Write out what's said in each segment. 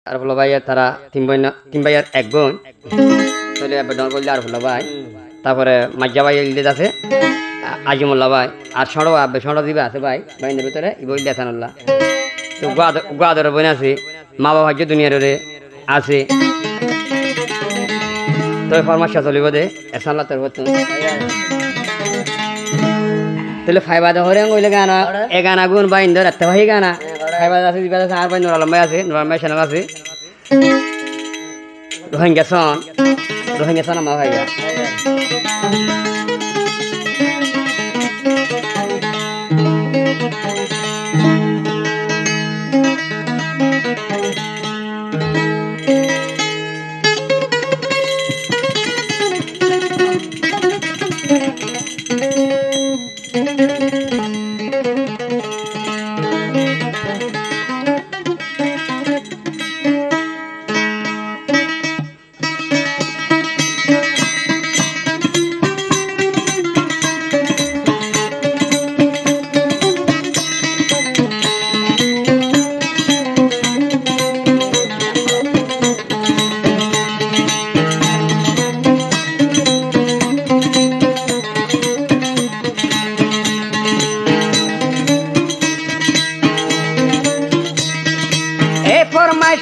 আর হলো ভাই তারা তিন ভাইয়ের এক বোন চলে বেদন করলে আর হলো ভাই তারপরে মাজ্জা ভাই লিড আছে আজিমুল্লাহ ভাই আর সড়ো দিবে আছে ভাই বাইনের ভিতরে বই দেখানুল্লাহ তো গোয়াদর বোন আছে মা বাবা যে দুনিয়ার আছে তো ফরমাশা চলিব দে এসাল্লা তোর বর্তন তাহলে ফাইবাদা হরে কইলে গানা এ গানা গুণ বাইন্দর এত ভাই গানা ফাইবাদা আছে দিবা আছে আর ভাই নুর আলম ভাই আছে নুর আলম ভাই চ্যানেল আছে রোহিঙ্গা সন আমার ভাই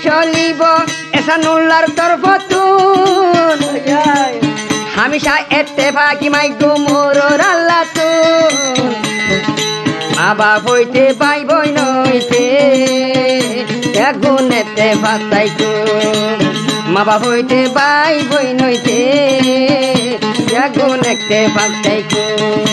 চলিব এসানুল্লার তরফতুন হামেশা এত্তেফাকি মাই গুমুরর আল্লাতুন মা বাপ হইতে ভাই বই নইতে এগুন এত্তেফাক তাইকুন মা বাপ হইতে ভাই বই নইতে এগুন এত্তেফাক তাইকুন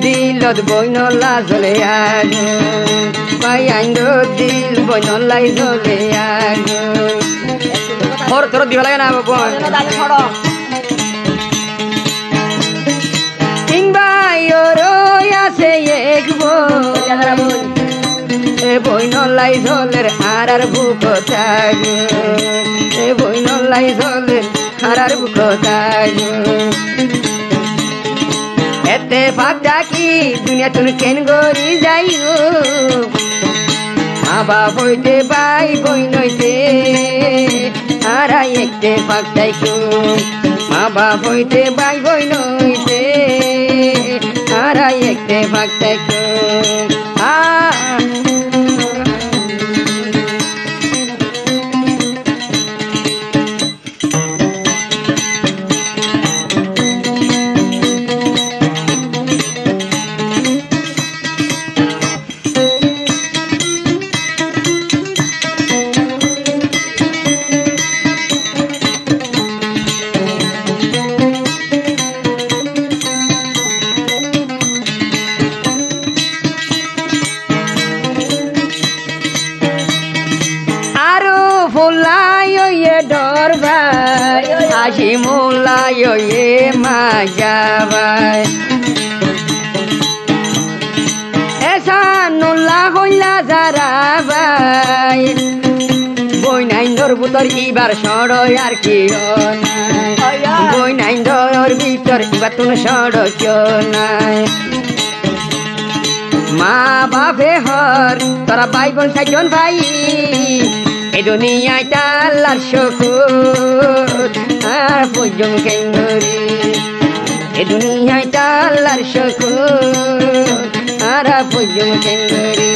দিলত বইনলা চলে আগ পাই আইন্দ দিল বইনলাই চলে আগ খর তোর দিব লাগে না বোন তিন ভাই আছে এক বোন এ বইনলাই চলের আর বুক থাক এ বইনলাই চলের আর বুক থাক এতে ভাগ ডাকি দুনিয়া তুন কেন গড়ি যাইও মা বাপ হইতে ভাই বই নইতে আর একতে ভাগ ডাইকো মা বাপ হইতে ভাই বই নইতে আর একতে ভাগ ডাইকো Mulai ye majawai esa nulla hoila zarabai boi naindor butor ibar soro ar ki onai boi naindor bitor ibar tun soro jonai ma bape hor tora bai bon sajon bhai এই দুনিয়ায় তাল্লার শকুর আর পয়জন কেঙ্গরি এই দুনিয়ায় তাল্লার শকুর আর poison কেঙ্গরি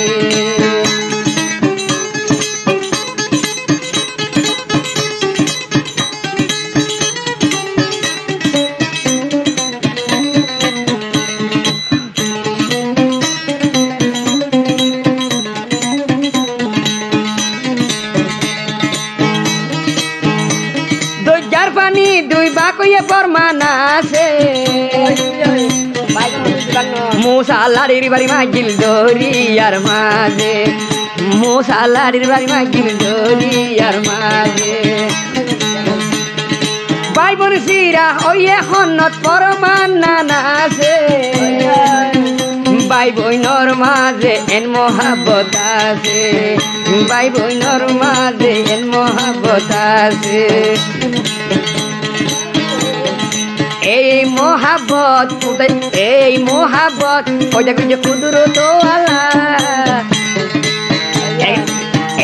Musalladir bari magil dori ar maze Musalladir bari magil dori ar maze ভাই বোন সিরা হইয়ে হন্নত পরমান নানা আছে ভাই বইনর মাঝে এন মহাব্বত আছে ভাই বইনর মাঝে এন মহাব্বত আছে এই মহাব্বত ওইটা কিন্তু কুদরত আল্লাহ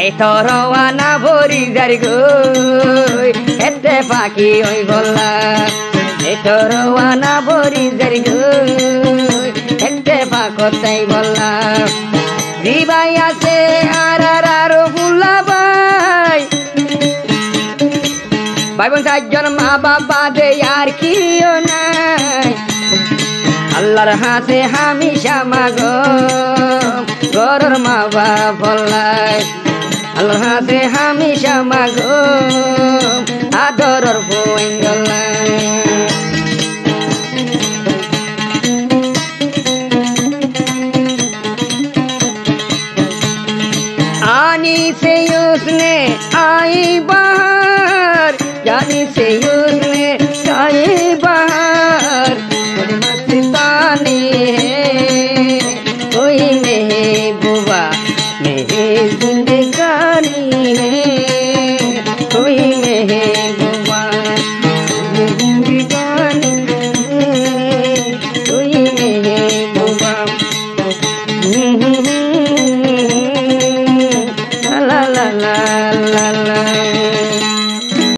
এই তরওয়ানা ভরি যারি গই এতে পাখি ওই বললা এই তরওয়ানা ভরি যারি গই এতে পাকতাই বললা দিবাই আছে আর বুলা ভাই ভাই বোন চারজন মা বাবা দে আর কিও নাই আল্লাহর হাতে হামেশা মাগো গরর মা বাবা বললাই আল্লাহর হাতে হামেশা মাগো আদরর বইন গলাই आनी से उसने आई